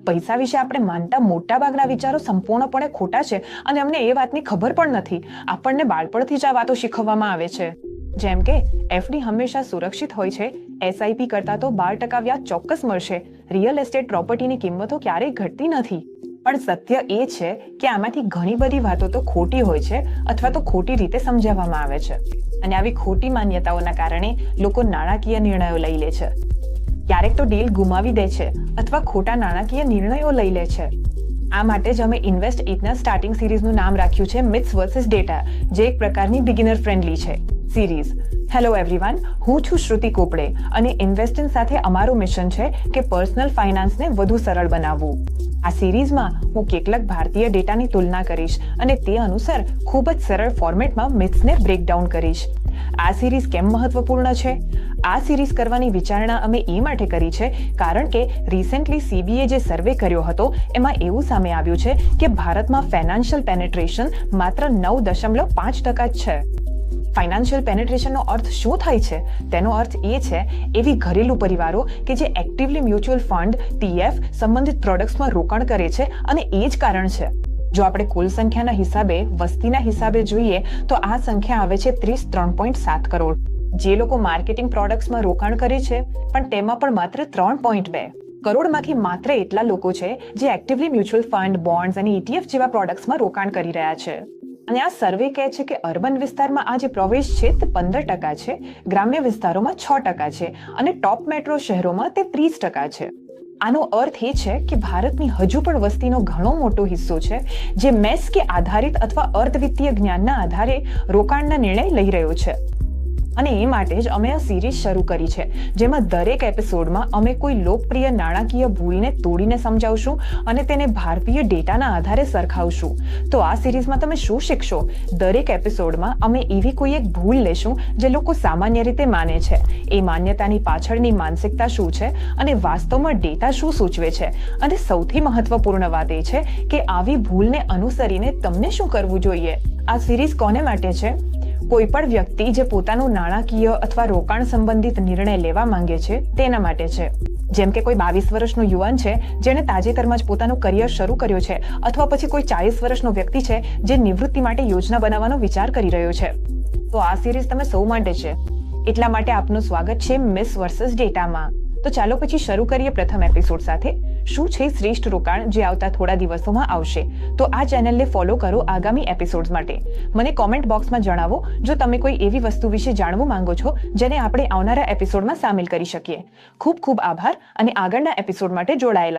પૈસા વિશે આપણે માનતા મોટાભાગના વિચારો સંપૂર્ણપણે ખોટા છે અને અમને એ વાતની ખબર પણ નથી. આપણને બાળપણથી જ આ વાતો શીખવવામાં આવે છે. જેમ કે એફડી હંમેશા સુરક્ષિત હોય છે, એસઆઈપી કરતાં તો 12% વ્યાજ ચોક્કસ મળશે, રિયલ એસ્ટેટ પ્રોપર્ટીની કિંમતો ક્યારેય ઘટતી નથી. પણ સત્ય એ છે કે આમાંથી ઘણી બધી વાતો તો ખોટી હોય છે અથવા તો ખોટી રીતે સમજાવવામાં આવે છે. અને આવી ખોટી માન્યતાઓના કારણે લોકો નાણાકીય નિર્ણયો લઈ લે છે. ક્યારેક તો ડીલ ગુમાવી દે છે અથવા ખોટા નાણાકીય નિર્ણયો લઈ લે છે. આ માટે જ અમે ઇન્વેસ્ટ ઇટના સ્ટાર્ટિંગ સિરીઝનું નામ રાખ્યું છે મિથ્સ વર્સિસ ડેટા, જે એક પ્રકારની બિગિનર ફ્રેન્ડલી છે સિરીઝ. હેલો એવરીવન, હું છું શ્રુતિ કોપડે અને ઇન્વેસ્ટિંગ સાથે અમારું મિશન છે કે પર્સનલ ફાઇનાન્સને વધુ સરળ બનાવવું. આ સિરીઝમાં હું કેટલાક ભારતીય ડેટાની તુલના કરીશ અને તે અનુસાર ખૂબ જ સરળ ફોર્મેટમાં મિથ્સને બ્રેકડાઉન કરીશ. આ સિરીઝ કેમ મહત્વપૂર્ણ છે? આ સિરીઝ કરવાની વિચારણા અમે એ માટે કરી છે કારણ કે રિસેન્ટલી સીબીએ જે સર્વે કર્યો હતો એમાં એવું સામે આવ્યું છે કે ભારતમાં ફાઇનાન્શિયલ પેનેટ્રેશન માત્ર 9.5% જ છે. ફાઇનાન્શિયલ પેનેટ્રેશનનો અર્થ શું થાય છે? તેનો અર્થ એ છે એવી ઘરેલુ પરિવારો કે જે એક્ટિવલી મ્યુચ્યુઅલ ફંડ ટીએફ સંબંધિત પ્રોડક્ટ્સમાં રોકાણ કરે છે અને એ જ કારણ છે. જો આપણે કુલ સંખ્યાના હિસાબે વસ્તીના હિસાબે જોઈએ તો આ સંખ્યા આવે છે 33.7 કરોડ. જે લોકો માર્કેટિંગ પ્રોડક્ટ્સમાં રોકાણ કરે છે પણ તેમાં પણ માત્ર 3.2 કરોડમાંથી માત્ર એટલા લોકો છે જે એક્ટિવલી મ્યુચ્યુઅલ ફંડ, બોન્ડ્સ અને ETF જેવા પ્રોડક્ટ્સમાં રોકાણ કરી રહ્યા છે. અને આ સર્વે કહે છે કે અર્બન વિસ્તારમાં આ જે પ્રવેશ છે તે 15% છે, ગ્રામ્ય વિસ્તારોમાં 6% છે અને ટોપ મેટ્રો શહેરોમાં તે 30% છે. આનો અર્થ એ છે કે ભારતની હજુ પણ વસ્તીનો ઘણો મોટો હિસ્સો છે જે મેસ કે આધારિત અથવા અર્ધવિત્તીય જ્ઞાનના આધારે રોકાણના નિર્ણય લઈ રહ્યો છે. અને એ માટે જ અમે આ સિરીઝ શરૂ કરી છે જેમાં દરેક એપિસોડમાં અમે કોઈ લોકપ્રિય નાણાકીય ભૂલને તોડીને સમજાવશું અને તેને ભારતીય ડેટાના આધારે સરખાવશું. તો આ સિરીઝમાં તમે શું શીખશો? દરેક એપિસોડમાં અમે એવી કોઈ એક ભૂલ લેશું જે લોકો સામાન્ય રીતે માને છે. એ માન્યતાની પાછળની માનસિકતા શું છે અને વાસ્તવમાં ડેટા શું સૂચવે છે. અને સૌથી મહત્વપૂર્ણ વાત એ છે કે આવી ભૂલને અનુસરીને તમને શું કરવું જોઈએ. આ સિરીઝ કોને માટે છે? કોઈ પણ વ્યક્તિ જે પોતાનું નાણાકીય અથવા રોકાણ સંબંધિત નિર્ણય લેવા માંગે છે તેના માટે છે. જેમ કે કોઈ 22 વર્ષનો યુવાન છે જેણે તાજેતરમાં જ પોતાનું કરિયર શરૂ કર્યો છે અથવા પછી કોઈ 40 વર્ષનો વ્યક્તિ છે જે નિવૃત્તિ માટે યોજના બનાવવાનો વિચાર કરી રહ્યો છે. તો આ સિરીઝ તમે સૌ માટે છે. એટલા માટે આપનું સ્વાગત છે મિથ્સ વર્સિસ ડેટામાં. તો ચાલો પછી શરૂ કરીએ પ્રથમ એપિસોડ સાથે. શું છે શ્રેષ્ઠ રોકાણ, જે આવતા થોડા દિવસોમાં આવશે. તો આ ચેનલને ફોલો કરો આગામી એપિસોડ્સ માટે. મને કોમેન્ટ બોક્સમાં જણાવો જો તમે કોઈ એવી વસ્તુ વિશે જાણવું માંગો છો જેને આપણે આવનારા એપિસોડમાં સામેલ કરી શકીએ. ખૂબ ખૂબ આભાર અને આગળના એપિસોડ માટે જોડાયેલા